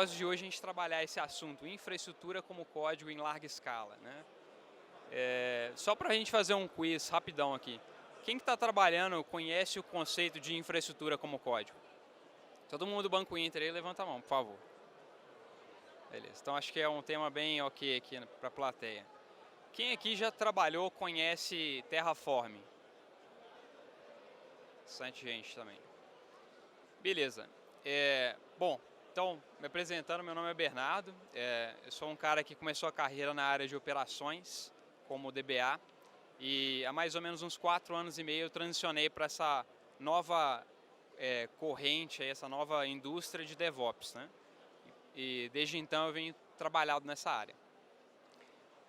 propósito de hoje é a gente trabalhar esse assunto, infraestrutura como código em larga escala, né? Só para a gente fazer um quiz rapidão aqui. Quem que está trabalhando conhece o conceito de infraestrutura como código? Todo mundo do Banco Inter aí, levanta a mão, por favor. Beleza, então acho que é um tema bem ok aqui para a plateia. Quem aqui já trabalhou, conhece Terraform? Bastante gente também. Beleza. Bom, então, me apresentando, meu nome é Bernardo. Eu sou um cara que começou a carreira na área de operações, como DBA. E há mais ou menos uns 4 anos e meio eu transicionei para essa nova corrente, essa nova indústria de DevOps, né? E desde então eu venho trabalhando nessa área.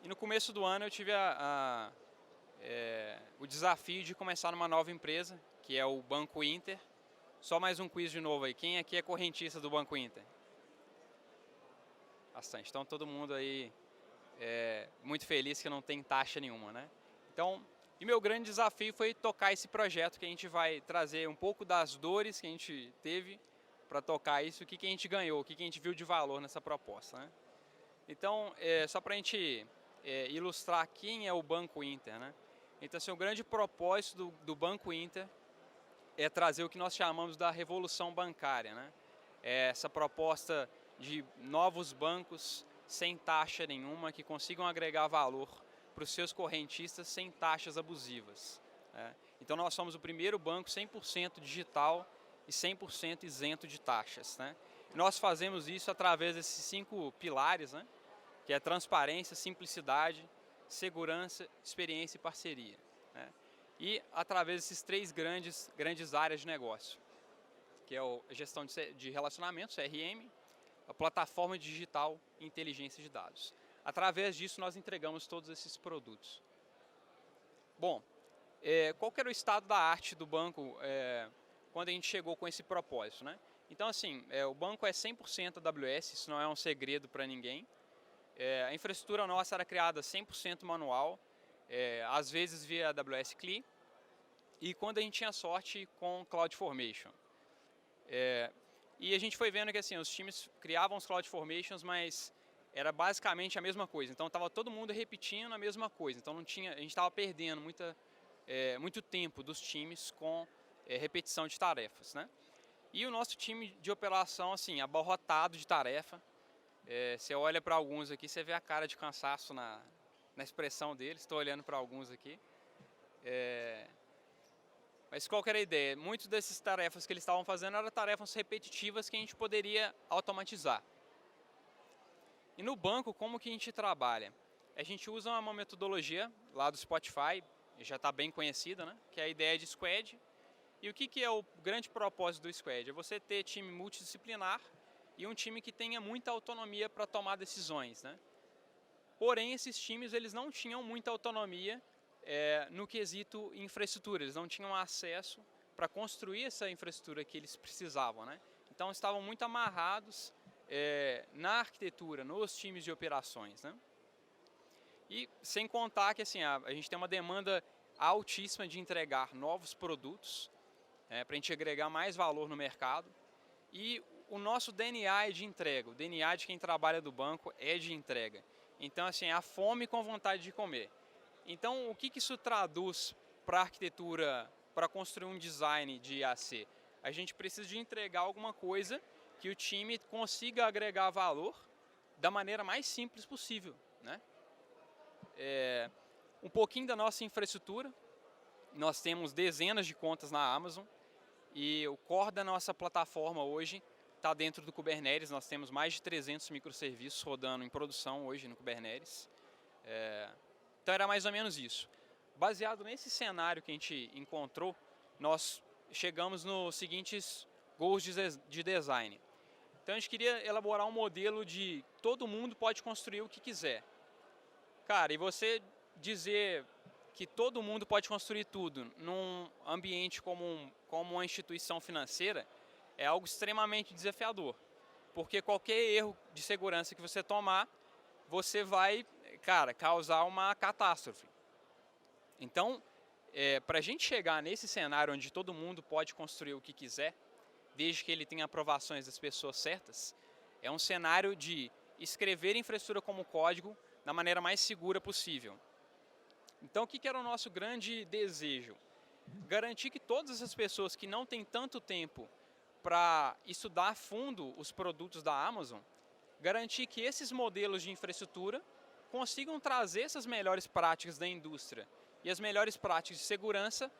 E no começo do ano eu tive o desafio de começar numa nova empresa, que é o Banco Inter. Só mais um quiz de novo aí. Quem aqui é correntista do Banco Inter? Bastante. Então todo mundo aí muito feliz que não tem taxa nenhuma, né? Então, e meu grande desafio foi tocar esse projeto que a gente vai trazer um pouco das dores que a gente teve para tocar isso, o que a gente ganhou, o que a gente viu de valor nessa proposta, né? Então, só para a gente ilustrar quem é o Banco Inter, né? Então, assim, o grande propósito do Banco Inter é trazer o que nós chamamos da revolução bancária, né? Essa proposta de novos bancos sem taxa nenhuma, que consigam agregar valor para os seus correntistas sem taxas abusivas. Então nós somos o primeiro banco 100% digital e 100% isento de taxas, né? Nós fazemos isso através desses 5 pilares, né? Que é transparência, simplicidade, segurança, experiência e parceria, né? E através desses 3 grandes áreas de negócio, que é a gestão de relacionamento, CRM, a plataforma digital e inteligência de dados. Através disso nós entregamos todos esses produtos. Bom, qual que era o estado da arte do banco quando a gente chegou com esse propósito, né? Então assim, o banco é 100% AWS, isso não é um segredo para ninguém. A infraestrutura nossa era criada 100% manual, às vezes via AWS CLI, e quando a gente tinha sorte com CloudFormation. E a gente foi vendo que assim, os times criavam os CloudFormations, mas era basicamente a mesma coisa. Então estava todo mundo repetindo a mesma coisa. Então a gente estava perdendo muito tempo dos times com repetição de tarefas, né? E o nosso time de operação, assim, abarrotado de tarefa. Você olha para alguns aqui, você vê a cara de cansaço na expressão deles. Estou olhando para alguns aqui. Mas qual que era a ideia? Muitas dessas tarefas que eles estavam fazendo eram tarefas repetitivas que a gente poderia automatizar. E no banco, como que a gente trabalha? A gente usa uma metodologia lá do Spotify, já está bem conhecida, né? Que é a ideia de squad. E o que é o grande propósito do squad? É você ter time multidisciplinar e um time que tenha muita autonomia para tomar decisões, né? Porém, esses times eles não tinham muita autonomia no quesito infraestrutura, eles não tinham acesso para construir essa infraestrutura que eles precisavam, né? Então estavam muito amarrados na arquitetura, nos times de operações, né? E sem contar que assim, a gente tem uma demanda altíssima de entregar novos produtos para a gente agregar mais valor no mercado. E o nosso DNA é de entrega, o DNA de quem trabalha do banco é de entrega. Então assim, a fome com vontade de comer. Então o que isso traduz para a arquitetura, para construir um design de IAC? A gente precisa de entregar alguma coisa que o time consiga agregar valor da maneira mais simples possível, né? Um pouquinho da nossa infraestrutura, nós temos dezenas de contas na Amazon e o core da nossa plataforma hoje está dentro do Kubernetes. Nós temos mais de 300 microserviços rodando em produção hoje no Kubernetes. Então era mais ou menos isso. Baseado nesse cenário que a gente encontrou, nós chegamos nos seguintes goals de design. Então a gente queria elaborar um modelo de todo mundo pode construir o que quiser. Cara, e você dizer que todo mundo pode construir tudo num ambiente como uma instituição financeira é algo extremamente desafiador. Porque qualquer erro de segurança que você tomar, você vai, cara, causar uma catástrofe. Então, para a gente chegar nesse cenário onde todo mundo pode construir o que quiser, desde que ele tenha aprovações das pessoas certas, É um cenário de escrever infraestrutura como código da maneira mais segura possível. Então, o que era o nosso grande desejo? Garantir que todas as pessoas que não têm tanto tempo para estudar a fundo os produtos da Amazon, garantir que esses modelos de infraestrutura consigam trazer essas melhores práticas da indústria e as melhores práticas de segurança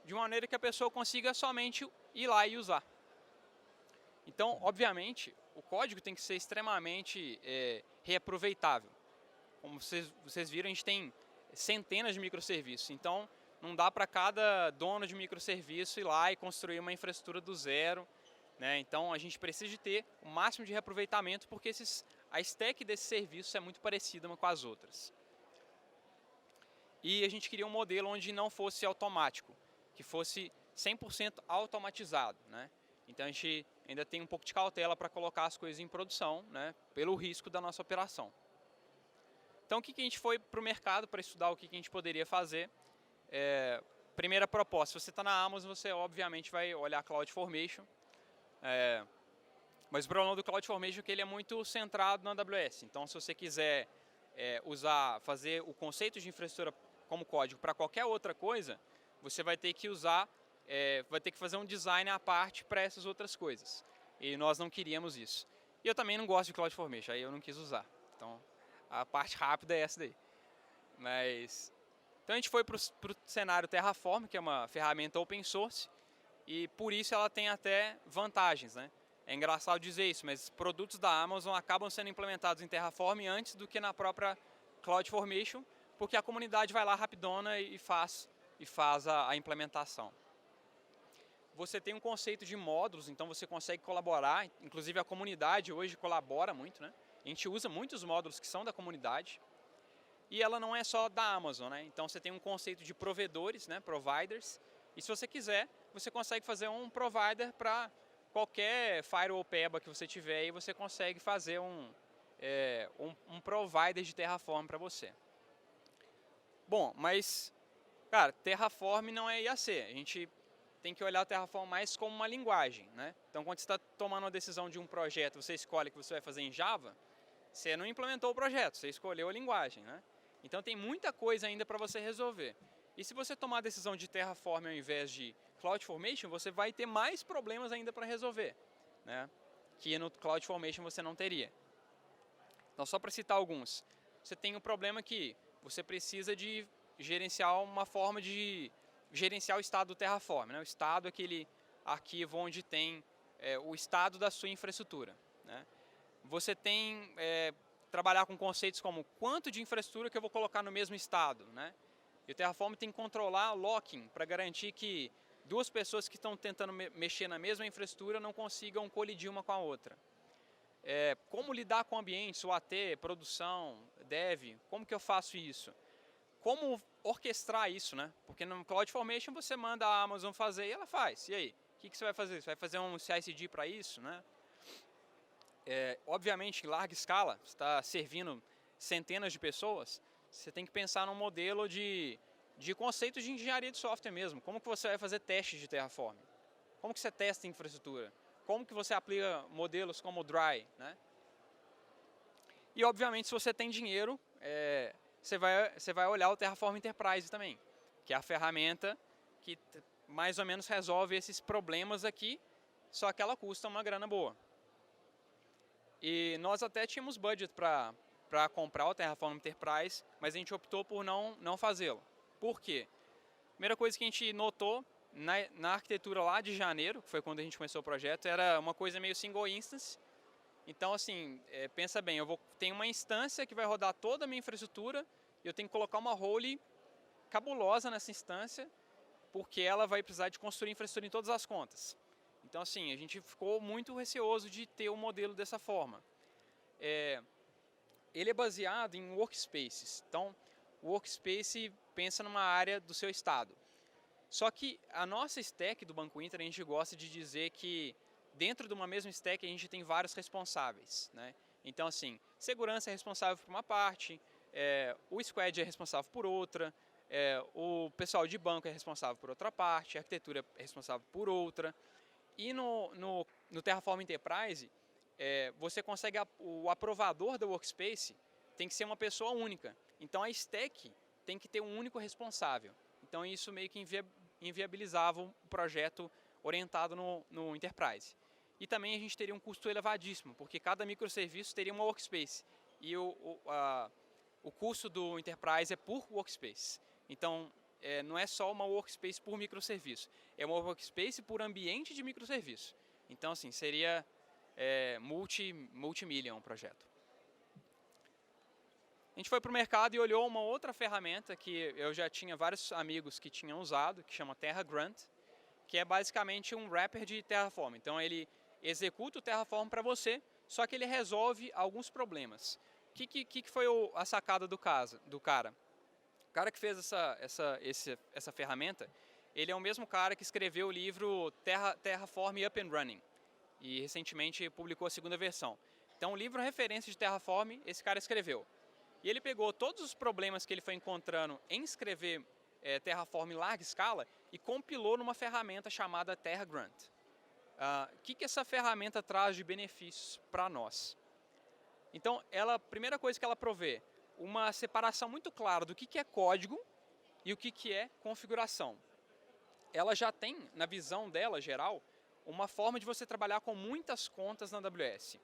de uma maneira que a pessoa consiga somente ir lá e usar. Então, obviamente, o código tem que ser extremamente reaproveitável. Como vocês viram, a gente tem centenas de microserviços. Então, não dá para cada dono de microserviço ir lá e construir uma infraestrutura do zero, né? Então, a gente precisa de ter o máximo de reaproveitamento, porque a stack desses serviços é muito parecida uma com as outras. E a gente queria um modelo onde não fosse automático, que fosse 100% automatizado, né? Então, a gente ainda tem um pouco de cautela para colocar as coisas em produção, né? Pelo risco da nossa operação. Então, o que a gente foi para o mercado para estudar o que a gente poderia fazer? Primeira proposta, se você está na Amazon, você obviamente vai olhar CloudFormation. Mas o problema do CloudFormation é que ele é muito centrado na AWS. Então, se você quiser fazer o conceito de infraestrutura como código para qualquer outra coisa, você vai ter que fazer um design à parte para essas outras coisas. E nós não queríamos isso. E eu também não gosto de CloudFormation, aí eu não quis usar. Então, a parte rápida é essa daí. Então a gente foi para o cenário Terraform, que é uma ferramenta open source, e por isso ela tem até vantagens, né? É engraçado dizer isso, mas produtos da Amazon acabam sendo implementados em Terraform antes do que na própria CloudFormation, porque a comunidade vai lá rapidona e faz a implementação. Você tem um conceito de módulos, então você consegue colaborar, inclusive a comunidade hoje colabora muito, né? A gente usa muitos módulos que são da comunidade. E ela não é só da Amazon, né? Então você tem um conceito de provedores, né? Providers. E se você quiser, você consegue fazer um provider para qualquer firewall PEBA que você tiver e você consegue fazer um provider de Terraform para você. Bom, mas, cara, Terraform não é IAC. A gente tem que olhar o Terraform mais como uma linguagem, né? Então, quando você está tomando uma decisão de um projeto, você escolhe que você vai fazer em Java, você não implementou o projeto, você escolheu a linguagem, né? Então tem muita coisa ainda para você resolver. E se você tomar a decisão de Terraform ao invés de CloudFormation, você vai ter mais problemas ainda para resolver, né? Que no CloudFormation você não teria. Então, só para citar alguns, você tem um problema que você precisa de gerenciar uma forma de gerenciar o estado do Terraform, né? O estado é aquele arquivo onde tem o estado da sua infraestrutura, né? Você tem trabalhar com conceitos como quanto de infraestrutura que eu vou colocar no mesmo estado, né? E o Terraform tem que controlar locking para garantir que duas pessoas que estão tentando mexer na mesma infraestrutura não consigam colidir uma com a outra. Como lidar com ambientes, UAT, produção, dev, como que eu faço isso? Como orquestrar isso, né? Porque no CloudFormation você manda a Amazon fazer e ela faz. E aí? O que você vai fazer? Você vai fazer um CI/CD para isso, né? Obviamente, em larga escala, você está servindo centenas de pessoas, você tem que pensar num modelo de conceitos de engenharia de software mesmo. Como que você vai fazer testes de Terraform? Como que você testa a infraestrutura? Como que você aplica modelos como o Dry, né? E, obviamente, se você tem dinheiro, você vai olhar o Terraform Enterprise também, que é a ferramenta que mais ou menos resolve esses problemas aqui, só que ela custa uma grana boa. E nós até tínhamos budget para comprar o Terraform Enterprise, mas a gente optou por não fazê-lo. Por quê? Primeira coisa que a gente notou na arquitetura lá de janeiro, que foi quando a gente começou o projeto, era uma coisa meio single instance. Então, assim, pensa bem, tenho uma instância que vai rodar toda a minha infraestrutura e eu tenho que colocar uma role cabulosa nessa instância, porque ela vai precisar de construir infraestrutura em todas as contas. Então, assim, a gente ficou muito receoso de ter o modelo dessa forma. Ele é baseado em workspaces. Então, o workspace pensa numa área do seu estado. Só que a nossa stack do Banco Inter, a gente gosta de dizer que dentro de uma mesma stack a gente tem vários responsáveis, né? Então, assim, segurança é responsável por uma parte, o squad é responsável por outra, o pessoal de banco é responsável por outra parte, a arquitetura é responsável por outra. E no Terraform Enterprise, você consegue, o aprovador da workspace tem que ser uma pessoa única. Então a stack tem que ter um único responsável. Então isso meio que inviabilizava o projeto orientado no Enterprise. E também a gente teria um custo elevadíssimo, porque cada microserviço teria uma workspace. E o custo do Enterprise é por workspace. Então, não é só uma workspace por microserviço, é uma workspace por ambiente de microserviço. Então, assim, seria multimillion o projeto. A gente foi para o mercado e olhou uma outra ferramenta que eu já tinha vários amigos que tinham usado, que chama TerraGrunt, que é basicamente um wrapper de Terraform. Então ele executa o Terraform para você, só que ele resolve alguns problemas. O que foi a sacada do cara? O cara que fez essa ferramenta, ele é o mesmo cara que escreveu o livro Terraform Up and Running, e recentemente publicou a segunda versão. Então o livro referência de Terraform, esse cara escreveu. E ele pegou todos os problemas que ele foi encontrando em escrever Terraform em larga escala e compilou numa ferramenta chamada TerraGrunt. O que essa ferramenta traz de benefícios para nós? Então, a primeira coisa que ela provê, uma separação muito clara do que é código e o que é configuração. Ela já tem, na visão dela geral, uma forma de você trabalhar com muitas contas na AWS.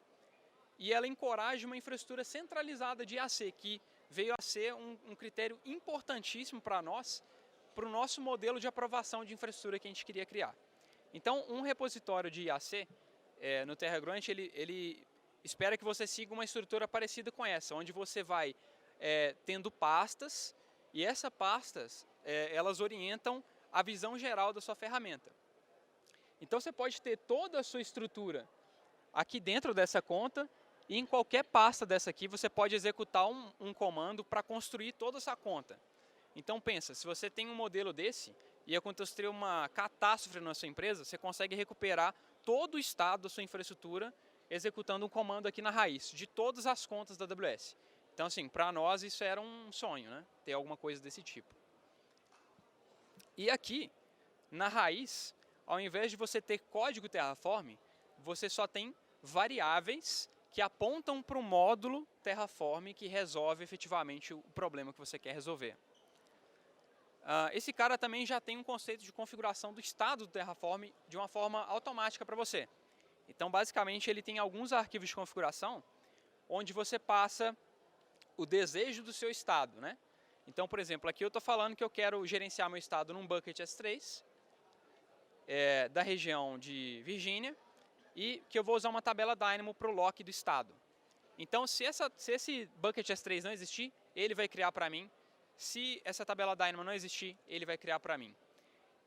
E ela encoraja uma infraestrutura centralizada de IAC, que veio a ser um critério importantíssimo para nós, para o nosso modelo de aprovação de infraestrutura que a gente queria criar. Então, um repositório de IAC no TerraGrunt, ele espera que você siga uma estrutura parecida com essa, onde você vai tendo pastas, e essas pastas, elas orientam a visão geral da sua ferramenta. Então, você pode ter toda a sua estrutura aqui dentro dessa conta, e em qualquer pasta dessa aqui, você pode executar um comando para construir toda essa conta. Então pensa, se você tem um modelo desse e acontecer uma catástrofe na sua empresa, você consegue recuperar todo o estado da sua infraestrutura executando um comando aqui na raiz, de todas as contas da AWS. Então assim, para nós isso era um sonho, né? Ter alguma coisa desse tipo. E aqui, na raiz, ao invés de você ter código Terraform, você só tem variáveis que apontam para o módulo Terraform que resolve efetivamente o problema que você quer resolver. Esse cara também já tem um conceito de configuração do estado do Terraform de uma forma automática para você. Então, basicamente, ele tem alguns arquivos de configuração onde você passa o desejo do seu estado, né? Então, por exemplo, aqui eu estou falando que eu quero gerenciar meu estado num bucket S3 da região de Virgínia, e que eu vou usar uma tabela Dynamo para o lock do estado. Então, se esse bucket S3 não existir, ele vai criar para mim. Se essa tabela Dynamo não existir, ele vai criar para mim.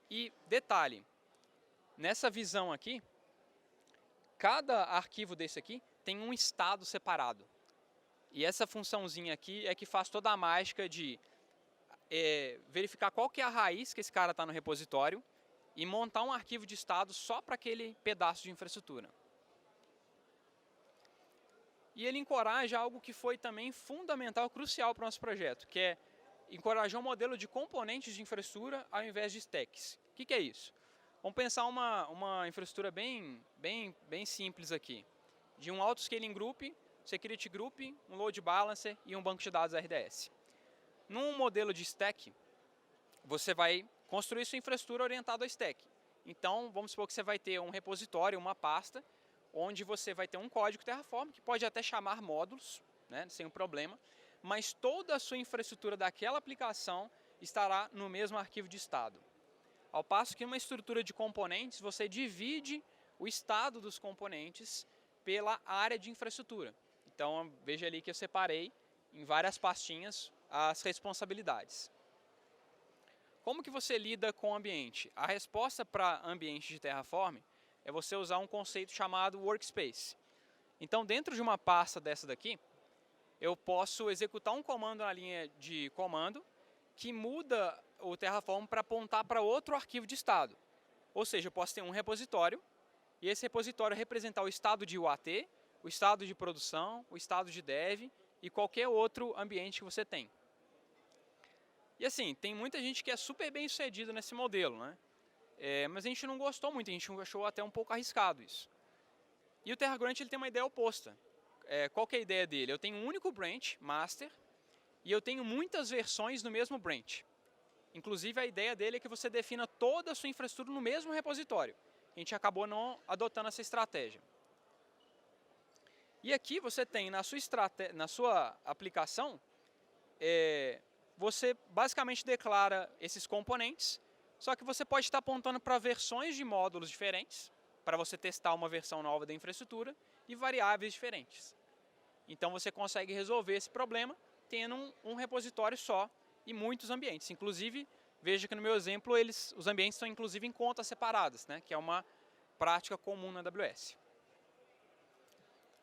E detalhe, nessa visão aqui, cada arquivo desse aqui tem um estado separado. E essa funçãozinha aqui é que faz toda a mágica de verificar qual que é a raiz que esse cara está no repositório, e montar um arquivo de estado só para aquele pedaço de infraestrutura. E ele encoraja algo que foi também fundamental, crucial para o nosso projeto, que é encorajar um modelo de componentes de infraestrutura ao invés de stacks. O que é isso? Vamos pensar uma infraestrutura bem simples aqui, de um auto-scaling group, security group, um load balancer e um banco de dados RDS. Num modelo de stack, você vai construir sua infraestrutura orientada ao stack. Então, vamos supor que você vai ter um repositório, uma pasta, onde você vai ter um código Terraform, que pode até chamar módulos, né, sem um problema, mas toda a sua infraestrutura daquela aplicação estará no mesmo arquivo de estado. Ao passo que uma estrutura de componentes, você divide o estado dos componentes pela área de infraestrutura. Então, veja ali que eu separei em várias pastinhas as responsabilidades. Como que você lida com o ambiente? A resposta para ambiente de Terraform é você usar um conceito chamado Workspace. Então, dentro de uma pasta dessa daqui, eu posso executar um comando na linha de comando que muda o Terraform para apontar para outro arquivo de estado. Ou seja, eu posso ter um repositório, e esse repositório representar o estado de UAT, o estado de produção, o estado de dev e qualquer outro ambiente que você tem. E assim, tem muita gente que é super bem sucedido nesse modelo, né? Mas a gente não gostou muito, a gente achou até um pouco arriscado isso. E o TerraGrant ele tem uma ideia oposta. Qual que é a ideia dele? Eu tenho um único branch, master, e eu tenho muitas versões no mesmo branch. Inclusive, a ideia dele é que você defina toda a sua infraestrutura no mesmo repositório. A gente acabou não adotando essa estratégia. E aqui você tem na sua aplicação, você basicamente declara esses componentes, só que você pode estar apontando para versões de módulos diferentes, para você testar uma versão nova da infraestrutura, e variáveis diferentes. Então você consegue resolver esse problema tendo um repositório só e muitos ambientes. Inclusive, veja que no meu exemplo, os ambientes estão inclusive em contas separadas, né, que é uma prática comum na AWS.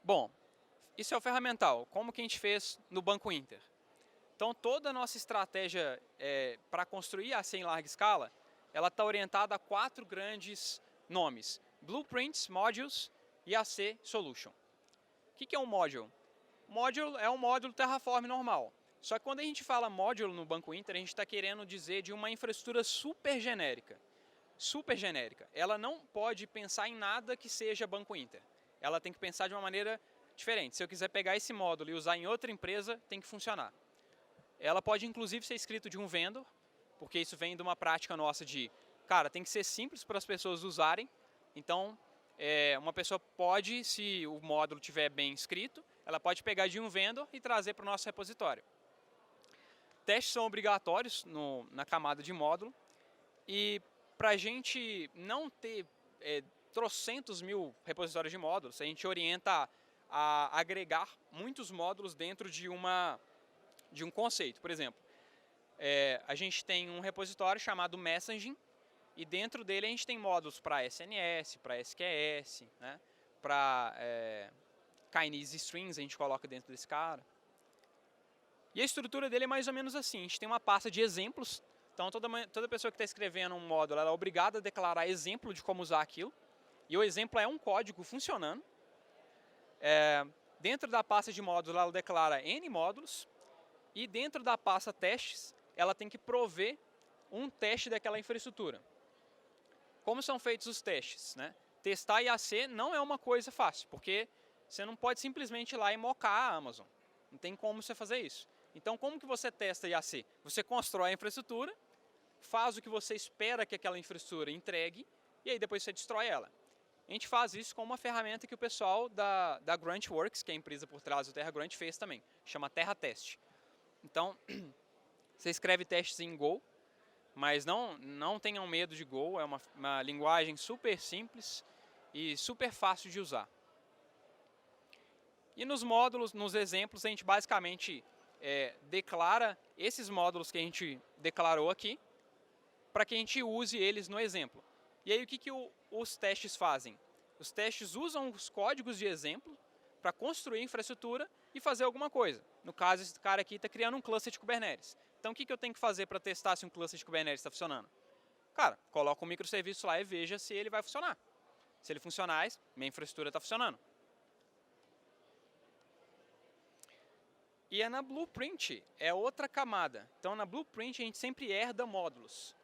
Bom, isso é o ferramental. Como que a gente fez no Banco Inter? Então, toda a nossa estratégia para construir a AC em larga escala, ela está orientada a 4 grandes nomes: Blueprints, Modules e AC Solution. O que é um module? Module é um módulo Terraform normal. Só que quando a gente fala módulo no Banco Inter, a gente está querendo dizer de uma infraestrutura super genérica. Super genérica. Ela não pode pensar em nada que seja Banco Inter. Ela tem que pensar de uma maneira diferente. Se eu quiser pegar esse módulo e usar em outra empresa, tem que funcionar. Ela pode inclusive ser escrito de um vendor, porque isso vem de uma prática nossa de, cara, tem que ser simples para as pessoas usarem. Então, uma pessoa pode, se o módulo estiver bem escrito, ela pode pegar de um vendor e trazer para o nosso repositório. Testes são obrigatórios na camada de módulo, e para a gente não ter trocentos mil repositórios de módulos, a gente orienta a agregar muitos módulos dentro de um conceito. Por exemplo, a gente tem um repositório chamado Messaging, e dentro dele a gente tem módulos para SNS, para SQS, né, para Chinese Strings, a gente coloca dentro desse cara. E a estrutura dele é mais ou menos assim: a gente tem uma pasta de exemplos. Então toda pessoa que está escrevendo um módulo, ela é obrigada a declarar exemplo de como usar aquilo. E o exemplo é um código funcionando. Dentro da pasta de módulos, ela declara N módulos. E dentro da pasta testes, ela tem que prover um teste daquela infraestrutura. Como são feitos os testes, né? Testar IAC não é uma coisa fácil, porque você não pode simplesmente ir lá e mocar a Amazon. Não tem como você fazer isso. Então, como que você testa IAC? Você constrói a infraestrutura, faz o que você espera que aquela infraestrutura entregue, e aí depois você destrói ela. A gente faz isso com uma ferramenta que o pessoal da GrantWorks, que é a empresa por trás do TerraGrant, fez também. Chama TerraTest. Então, você escreve testes em Go, mas não tenham medo de Go. É uma linguagem super simples e super fácil de usar. E nos módulos, nos exemplos, a gente basicamente declara esses módulos que a gente declarou aqui, para que a gente use eles no exemplo. E aí o que os testes fazem? Os testes usam os códigos de exemplo para construir infraestrutura e fazer alguma coisa. No caso, esse cara aqui está criando um cluster de Kubernetes. Então o que eu tenho que fazer para testar se um cluster de Kubernetes está funcionando? Cara, coloca um microserviço lá e veja se ele vai funcionar. Se ele funcionar, minha infraestrutura está funcionando. E na Blueprint é outra camada. Então na Blueprint a gente sempre herda módulos.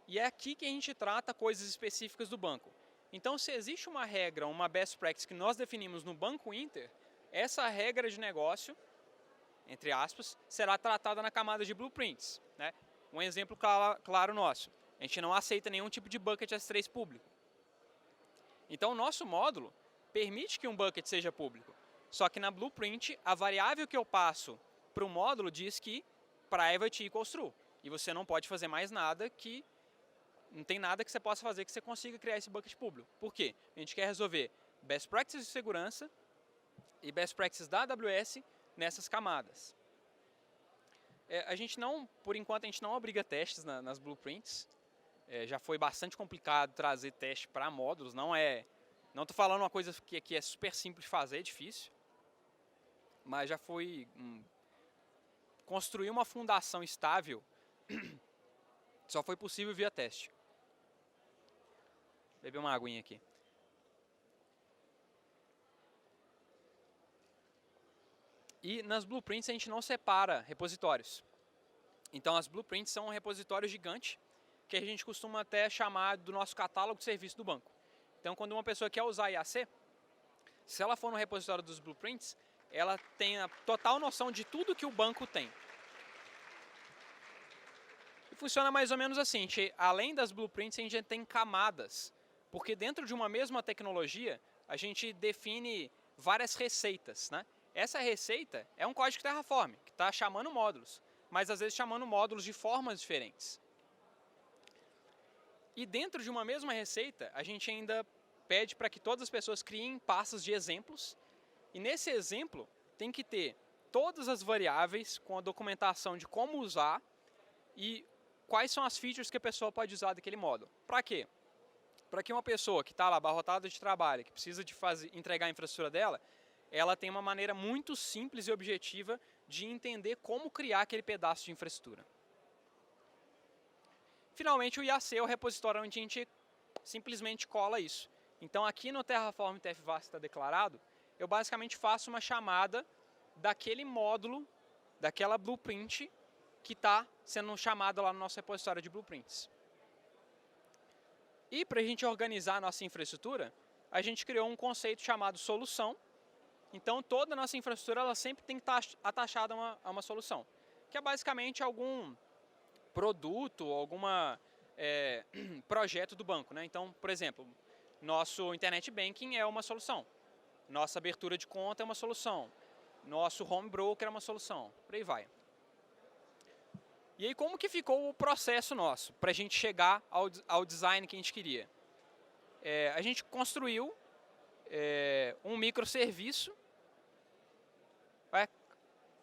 E é aqui que a gente trata coisas específicas do banco. Então, se existe uma regra, uma best practice que nós definimos no Banco Inter, essa regra de negócio, entre aspas, será tratada na camada de blueprints, né? Um exemplo claro nosso: a gente não aceita nenhum tipo de bucket S3 público. Então, o nosso módulo permite que um bucket seja público. Só que na Blueprint, a variável que eu passo para o módulo diz que private equals true. E você não pode fazer mais nada que... Não tem nada que você possa fazer que você consiga criar esse bucket público. Por quê? A gente quer resolver best practices de segurança e best practices da AWS nessas camadas. A gente não, por enquanto, a gente não obriga testes nas blueprints. Já foi bastante complicado trazer teste para módulos. Não estou falando uma coisa que é super simples de fazer, é difícil. Mas já foi... construir uma fundação estável só foi possível via teste. Vou beber uma aguinha aqui. E nas blueprints a gente não separa repositórios. Então as blueprints são um repositório gigante que a gente costuma até chamar do nosso catálogo de serviço do banco. Então quando uma pessoa quer usar IAC, Se ela for no repositório dos blueprints, ela tem a total noção de tudo que o banco tem. E funciona mais ou menos assim, além das blueprints, a gente tem camadas, porque dentro de uma mesma tecnologia, a gente define várias receitas, né? Essa receita é um código Terraform, que está chamando módulos, mas às vezes chamando módulos de formas diferentes. E dentro de uma mesma receita, a gente ainda pede para que todas as pessoas criem pastas de exemplos, e nesse exemplo tem que ter todas as variáveis com a documentação de como usar e quais são as features que a pessoa pode usar daquele módulo. Para quê? Para que uma pessoa que está lá abarrotada de trabalho, que precisa de entregar a infraestrutura dela, ela tem uma maneira muito simples e objetiva de entender como criar aquele pedaço de infraestrutura. Finalmente, o IAC é o repositório onde a gente simplesmente cola isso. Então, aqui no Terraform TFVAS está declarado, eu basicamente faço uma chamada daquele módulo, daquela blueprint que está sendo chamada lá no nosso repositório de blueprints. E para a gente organizar a nossa infraestrutura, a gente criou um conceito chamado solução. Então, toda a nossa infraestrutura ela sempre tem que estar atachada a uma solução, que é basicamente algum produto, algum projeto do banco, né? Então, por exemplo, nosso Internet Banking é uma solução, nossa abertura de conta é uma solução, nosso Home Broker é uma solução, por aí vai. E aí, como que ficou o processo nosso para a gente chegar ao design que a gente queria? A gente construiu um microserviço.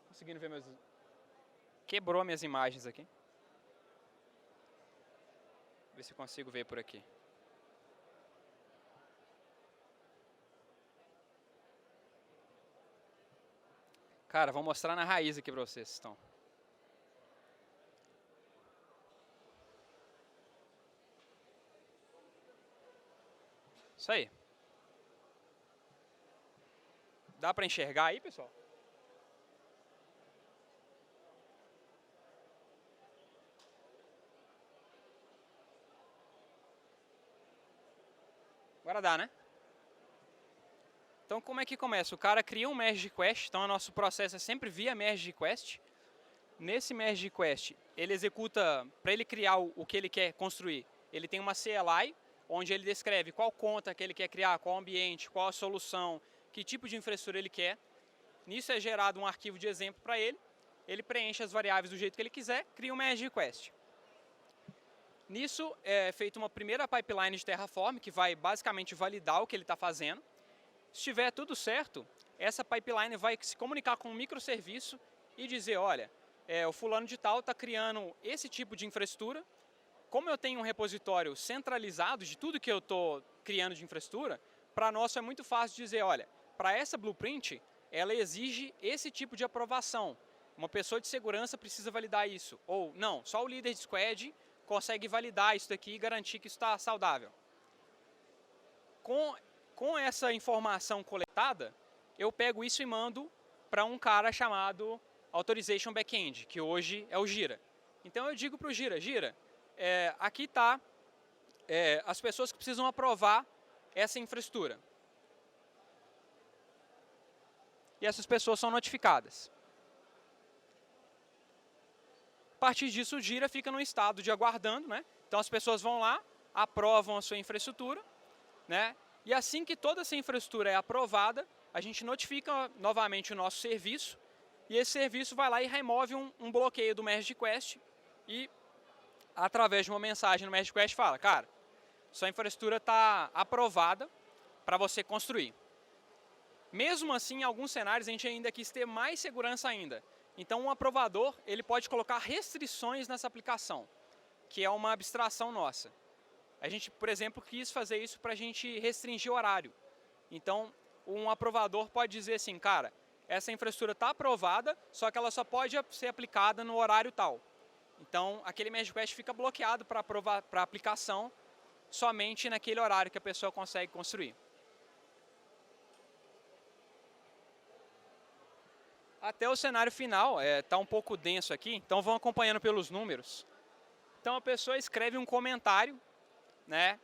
Conseguindo ver meus... Quebrou minhas imagens aqui. Ver se eu consigo ver por aqui. Cara, vou mostrar na raiz aqui para vocês. Então. Isso aí. Dá para enxergar aí, pessoal? Agora dá, né? Então, como é que começa? O cara cria um merge request, então o nosso processo é sempre via merge request. Nesse merge request, ele executa, para ele criar o que ele quer construir, ele tem uma CLI, onde ele descreve qual conta que ele quer criar, qual ambiente, qual a solução, que tipo de infraestrutura ele quer. Nisso é gerado um arquivo de exemplo para ele, ele preenche as variáveis do jeito que ele quiser, cria um merge request. Nisso é feita uma primeira pipeline de Terraform, que vai basicamente validar o que ele está fazendo. Se estiver tudo certo, essa pipeline vai se comunicar com um microserviço e dizer, olha, o fulano de tal está criando esse tipo de infraestrutura. Como eu tenho um repositório centralizado de tudo que eu estou criando de infraestrutura, para nós é muito fácil dizer, olha, para essa blueprint, ela exige esse tipo de aprovação. Uma pessoa de segurança precisa validar isso. Ou, não, só o líder de squad consegue validar isso daqui e garantir que isso está saudável. Com essa informação coletada, eu pego isso e mando para um cara chamado Authorization Backend, que hoje é o Gira. Então eu digo para o Gira, aqui está as pessoas que precisam aprovar essa infraestrutura. E essas pessoas são notificadas. A partir disso, o Gira fica no estado de aguardando, né? Então as pessoas vão lá, aprovam a sua infraestrutura, né? E assim que toda essa infraestrutura é aprovada, a gente notifica novamente o nosso serviço, e esse serviço vai lá e remove um bloqueio do merge request e, através de uma mensagem no merge request, fala, cara, sua infraestrutura está aprovada para você construir. Mesmo assim, em alguns cenários, a gente ainda quis ter mais segurança ainda. Então, um aprovador ele pode colocar restrições nessa aplicação, que é uma abstração nossa. A gente, por exemplo, quis fazer isso para a gente restringir o horário. Então, um aprovador pode dizer assim, cara, essa infraestrutura está aprovada, só que ela só pode ser aplicada no horário tal. Então, aquele merge request fica bloqueado para a aplicação somente naquele horário que a pessoa consegue construir. Até o cenário final, está um pouco denso aqui, então vão acompanhando pelos números. Então a pessoa escreve um comentário, né,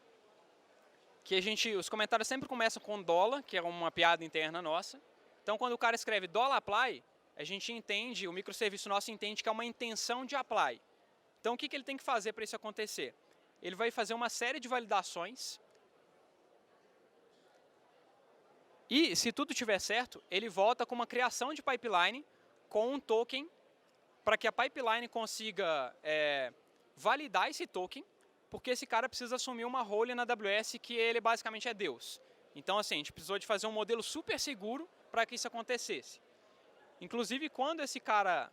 que os comentários sempre começam com dólar, que é uma piada interna nossa. Então, quando o cara escreve $apply, a gente entende, o microserviço nosso entende que é uma intenção de apply. Então, o que ele tem que fazer para isso acontecer? Ele vai fazer uma série de validações e, se tudo estiver certo, ele volta com uma criação de pipeline com um token para que a pipeline consiga validar esse token, porque esse cara precisa assumir uma role na AWS que ele basicamente é Deus. Então, assim, a gente precisou de fazer um modelo super seguro para que isso acontecesse. Inclusive, quando esse cara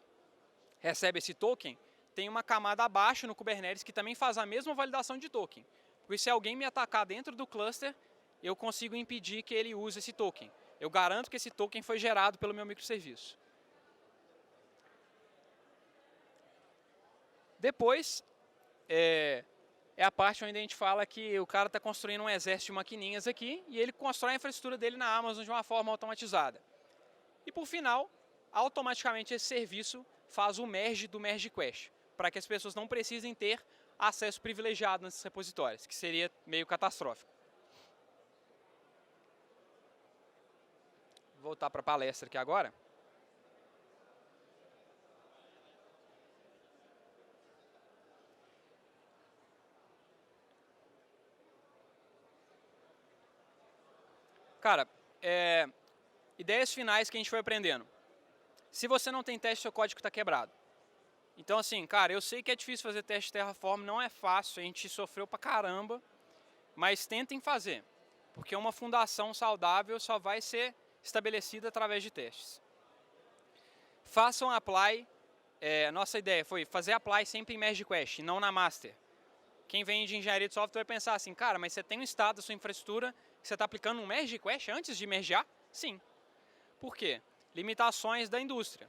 recebe esse token, tem uma camada abaixo no Kubernetes que também faz a mesma validação de token. Porque se alguém me atacar dentro do cluster, eu consigo impedir que ele use esse token. Eu garanto que esse token foi gerado pelo meu microserviço. Depois, é a parte onde a gente fala que o cara está construindo um exército de maquininhas aqui e ele constrói a infraestrutura dele na Amazon de uma forma automatizada. E por final, automaticamente esse serviço faz o merge do merge request, para que as pessoas não precisem ter acesso privilegiado nesses repositórios, que seria meio catastrófico. Vou voltar para a palestra aqui agora. Cara, ideias finais que a gente foi aprendendo. Se você não tem teste, seu código está quebrado. Então, assim, cara, eu sei que é difícil fazer teste de Terraform, não é fácil, a gente sofreu pra caramba, mas tentem fazer, porque uma fundação saudável só vai ser estabelecida através de testes. Façam apply, nossa ideia foi fazer apply sempre em merge request, não na master. Quem vem de engenharia de software vai pensar assim, cara, mas você tem um estado da sua infraestrutura que você está aplicando um merge request antes de mergear? Sim. Por quê? Limitações da indústria.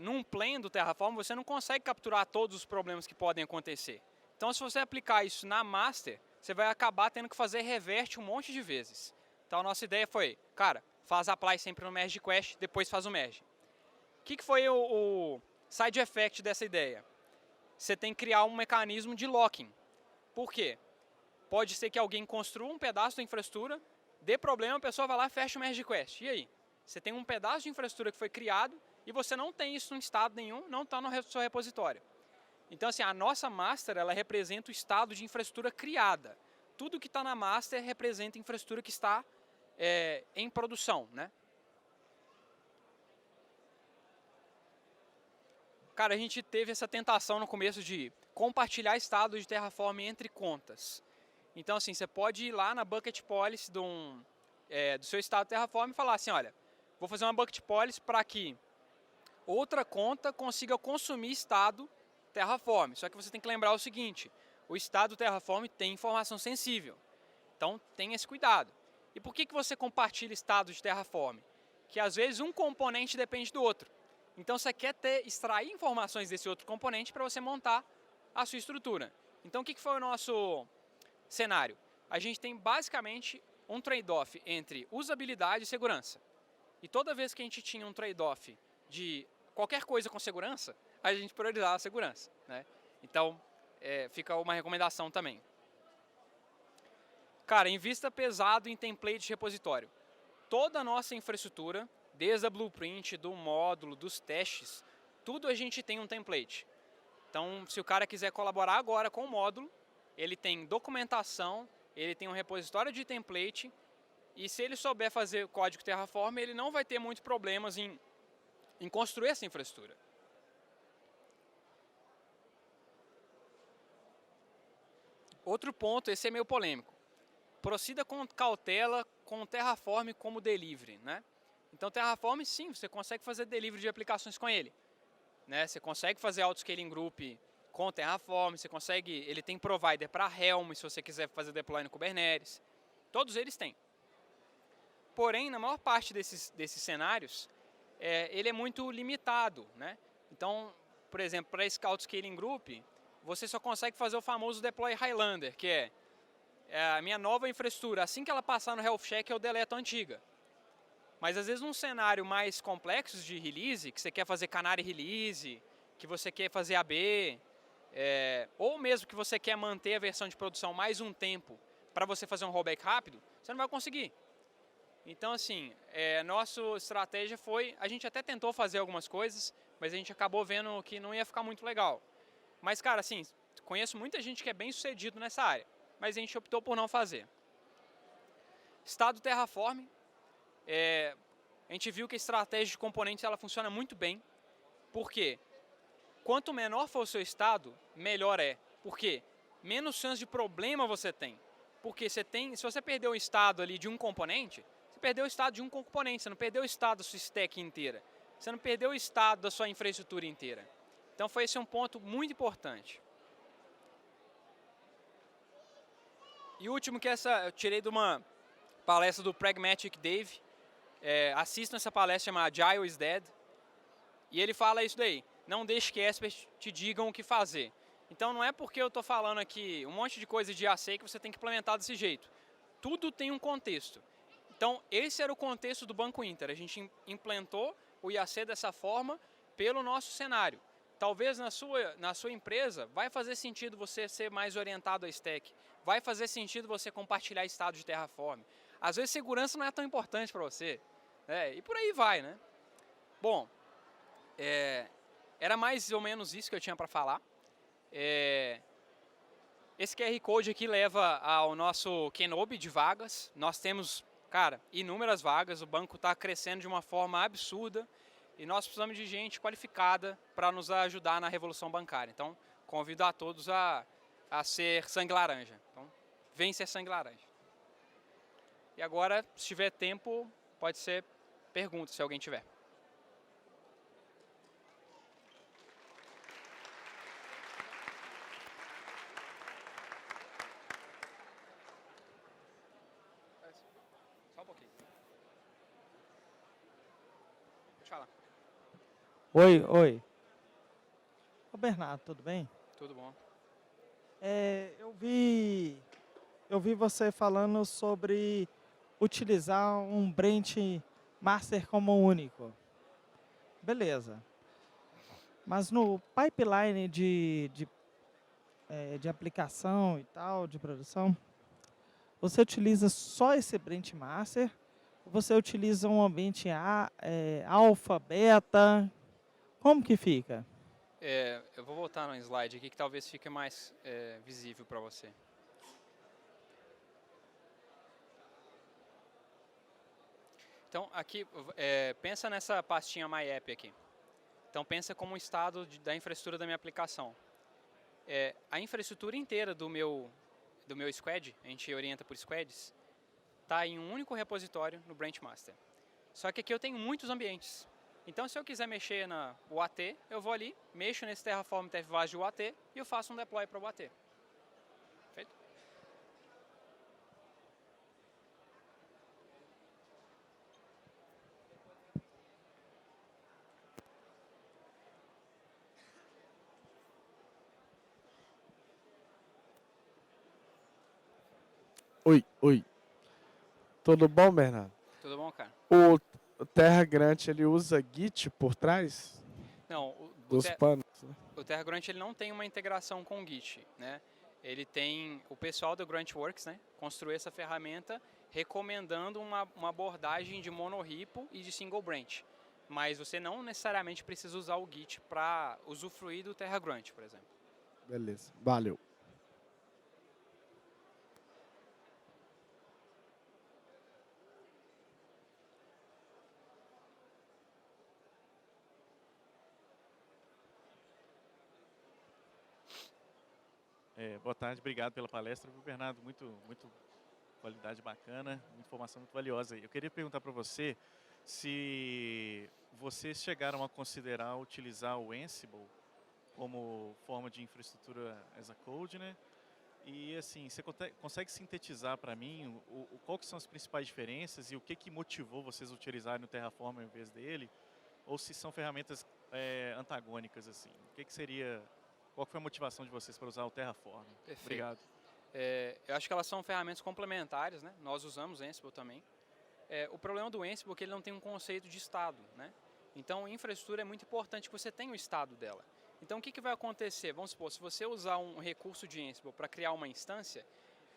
Num plane do Terraform, você não consegue capturar todos os problemas que podem acontecer. Então, se você aplicar isso na master, você vai acabar tendo que fazer revert um monte de vezes. Então, a nossa ideia foi, cara, faz apply sempre no merge request, depois faz o merge. O que foi o side effect dessa ideia? Você tem que criar um mecanismo de locking. Por quê? Pode ser que alguém construa um pedaço da infraestrutura, dê problema, a pessoa vai lá e fecha o merge request. E aí? Você tem um pedaço de infraestrutura que foi criado e você não tem isso em estado nenhum, não está no seu repositório. Então, assim, a nossa master, ela representa o estado de infraestrutura criada. Tudo que está na master representa a infraestrutura que está em produção, né? Cara, a gente teve essa tentação no começo de compartilhar estado de Terraform entre contas. Então, assim, você pode ir lá na bucket policy do seu estado Terraform e falar assim, olha, vou fazer uma bucket policy para que outra conta consiga consumir estado Terraform. Só que você tem que lembrar o seguinte, o estado Terraform tem informação sensível. Então, tenha esse cuidado. E por que você compartilha estado de Terraform? Que às vezes um componente depende do outro. Então, você quer extrair informações desse outro componente para você montar a sua estrutura. Então, o que foi o nosso cenário? A gente tem basicamente um trade-off entre usabilidade e segurança. E toda vez que a gente tinha um trade-off de qualquer coisa com segurança, a gente priorizava a segurança, né? Então, fica uma recomendação também. Cara, invista pesado em template de repositório. Toda a nossa infraestrutura, desde a blueprint, do módulo, dos testes, tudo a gente tem um template. Então, se o cara quiser colaborar agora com o módulo, ele tem documentação, ele tem um repositório de template, e se ele souber fazer o código Terraform, ele não vai ter muitos problemas em construir essa infraestrutura. Outro ponto, esse é meio polêmico. Proceda com cautela com o Terraform como delivery, né? Então, Terraform, sim, você consegue fazer delivery de aplicações com ele, né? Você consegue fazer autoscaling group com o Terraform, ele tem provider para Helm, se você quiser fazer deploy no Kubernetes. Todos eles têm. Porém, na maior parte desses cenários, ele é muito limitado, né? Então, por exemplo, para esse autoscaling group, você só consegue fazer o famoso deploy Highlander, que é a minha nova infraestrutura. Assim que ela passar no health check, eu deleto a antiga. Mas às vezes num cenário mais complexo de release, que você quer fazer canary release, que você quer fazer AB, ou mesmo que você quer manter a versão de produção mais um tempo para você fazer um rollback rápido, você não vai conseguir. Então, assim, nossa estratégia foi, a gente até tentou fazer algumas coisas, mas a gente acabou vendo que não ia ficar muito legal. Mas, cara, assim, conheço muita gente que é bem sucedido nessa área, mas a gente optou por não fazer. Estado Terraform, a gente viu que a estratégia de componentes ela funciona muito bem. Por quê? Quanto menor for o seu estado, melhor é. Por quê? Menos chance de problema você tem. Porque se você perder o estado ali de um componente, você perdeu o estado de um componente, você não perdeu o estado da sua stack inteira. Você não perdeu o estado da sua infraestrutura inteira. Então foi esse um ponto muito importante. E o último que eu tirei de uma palestra do Pragmatic Dave. Assistam essa palestra chamada Agile is Dead. E ele fala isso daí. Não deixe que experts te digam o que fazer. Então não é porque eu estou falando aqui um monte de coisa de IAC que você tem que implementar desse jeito. Tudo tem um contexto. Então esse era o contexto do Banco Inter. A gente implantou o IAC dessa forma pelo nosso cenário. Talvez na sua empresa vai fazer sentido você ser mais orientado a stack. Vai fazer sentido você compartilhar estado de Terraform. Às vezes segurança não é tão importante para você. E por aí vai, né? Bom, era mais ou menos isso que eu tinha para falar. Esse QR Code aqui leva ao nosso Kenobi de vagas. Nós temos, cara, inúmeras vagas. O banco está crescendo de uma forma absurda. E nós precisamos de gente qualificada para nos ajudar na revolução bancária. Então, convido a todos a ser sangue laranja. Então, vem ser sangue laranja. E agora, se tiver tempo, pode ser pergunta, se alguém tiver. Só um pouquinho. Pode falar. Oi. Ô Bernardo, tudo bem? Tudo bom. Eu vi você falando sobre utilizar um branch master como único. Beleza. Mas no pipeline de aplicação e tal, de produção, você utiliza só esse branch master? Ou você utiliza um ambiente alfa, beta? Como que fica? Eu vou voltar no slide aqui que talvez fique mais visível para você. Então, aqui, pensa nessa pastinha MyApp aqui. Então, pensa como um estado da infraestrutura da minha aplicação. A infraestrutura inteira do meu squad, a gente orienta por squads, está em um único repositório no Branch Master. Só que aqui eu tenho muitos ambientes. Então, se eu quiser mexer na UAT, eu vou ali, mexo nesse Terraform TFVAS de UAT e eu faço um deploy para o UAT. Feito? Oi. Tudo bom, Bernardo? Tudo bom, cara? O TerraGrant, ele usa Git por trás Não, dos panos, né? o TerraGrant ele não tem uma integração com o Git, né? Ele tem o pessoal do GrantWorks, né? Construiu essa ferramenta recomendando uma abordagem de monorepo e de single branch. Mas você não necessariamente precisa usar o Git para usufruir do TerraGrant, por exemplo. Beleza, valeu. Boa tarde, obrigado pela palestra, Bernardo. Muito qualidade bacana, informação muito valiosa. Eu queria perguntar para você se vocês chegaram a considerar utilizar o Ansible como forma de infraestrutura as a code, né? E assim, você consegue sintetizar para mim qual que são as principais diferenças e o que motivou vocês a utilizarem o Terraform em vez dele? Ou se são ferramentas antagônicas, assim? Qual foi a motivação de vocês para usar o Terraform? Perfeito. Obrigado. Eu acho que elas são ferramentas complementares, né? Nós usamos Ansible também. O problema do Ansible é que ele não tem um conceito de estado, né? Então, a infraestrutura é muito importante que você tenha o estado dela. Então, o que vai acontecer? Vamos supor, se você usar um recurso de Ansible para criar uma instância,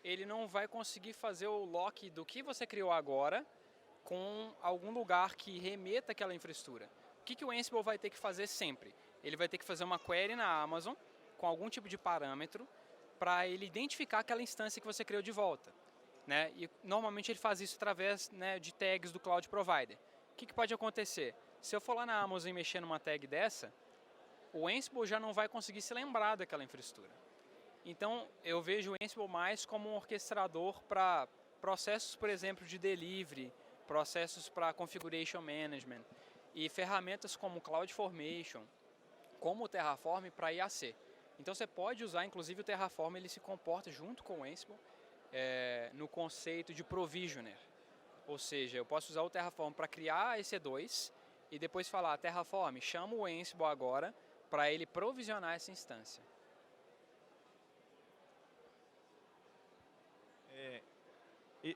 ele não vai conseguir fazer o lock do que você criou agora com algum lugar que remeta àquela infraestrutura. O que o Ansible vai ter que fazer sempre? Ele vai ter que fazer uma query na Amazon com algum tipo de parâmetro para ele identificar aquela instância que você criou de volta. Né? E normalmente ele faz isso através, né, de tags do Cloud Provider. O que pode acontecer? Se eu for lá na Amazon e mexer numa tag dessa, o Ansible já não vai conseguir se lembrar daquela infraestrutura. Então, eu vejo o Ansible mais como um orquestrador para processos, por exemplo, de delivery, processos para configuration management e ferramentas como CloudFormation, como o Terraform para IAC. Então, você pode usar, inclusive, o Terraform, ele se comporta junto com o Ansible no conceito de provisioner. Ou seja, eu posso usar o Terraform para criar EC2 e depois falar, Terraform, chama o Ansible agora para ele provisionar essa instância.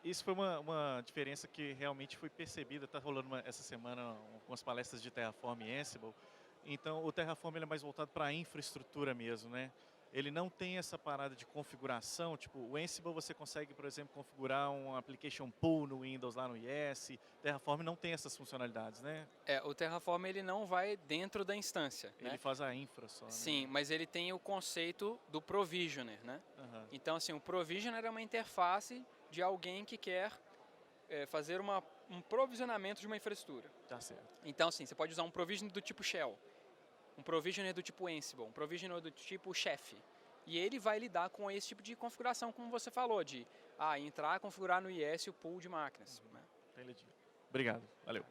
Isso foi uma diferença que realmente foi percebida, está rolando essa semana umas palestras de Terraform e Ansible. Então, o Terraform ele é mais voltado para a infraestrutura mesmo, né? Ele não tem essa parada de configuração, tipo, o Ansible você consegue, por exemplo, configurar um application pool no Windows, lá no IS. Terraform não tem essas funcionalidades, né? O Terraform ele não vai dentro da instância. Ele né? faz a infra só, né? Sim, mas ele tem o conceito do provisioner, né? Uhum. Então, assim, o provisioner é uma interface de alguém que quer fazer um provisionamento de uma infraestrutura. Tá certo. Então, assim, você pode usar um provisioner do tipo Shell, um provisioner do tipo Ansible, um provisioner do tipo Chef. E ele vai lidar com esse tipo de configuração, como você falou, de entrar, configurar no IS o pool de máquinas. Entendi. Obrigado. Valeu.